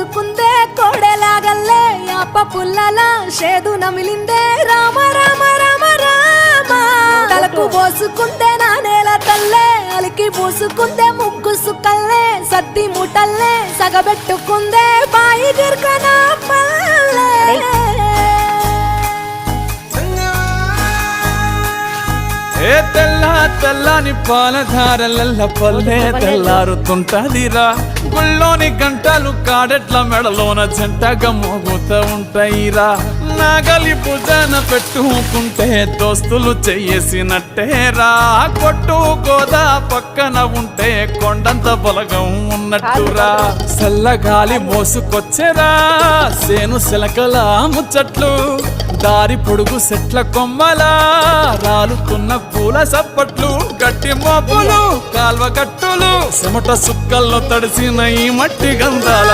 పోసుకుందే కోడెలాగల్లే యాప పుల్లలా షేదు నమిలిందే రామ రామ రామ రామ తలకు పోసుకుందే నా నేల తల్లే అలికి పూసుకుందే ముగ్గు సుక్కల్లే సద్ది ముటల్లే సగబెట్టుకుందే బాయి గిర్కన పల్లె ఏ తెల్ల తెల్లని పాలధారలల్ల పల్లె తెల్లారుతుంటదిరా గుళ్ళోని గంటలు కాడెట్ల మెడలోన జంటగా మోగుతూ ఉంటాయిరా నాగలి భుజాన పెట్టుకుంటే దోస్తులు చెయ్యేసినట్టేరా కొట్టు గోదా పక్కన ఉంటే కొండంత బలగం ఉన్నట్టురా చల్లగాలి మోసుకొచ్చెరా సేను శిలకల ముచ్చట్లు దారి పొడుగు సెట్ల కొమ్మలా రాలుతున్న పూల సప్పట్లు గట్టి మోపులు కాల్వ కట్టులు చెమట సుక్కల్లో తడిసిన ఈ మట్టి గంధాల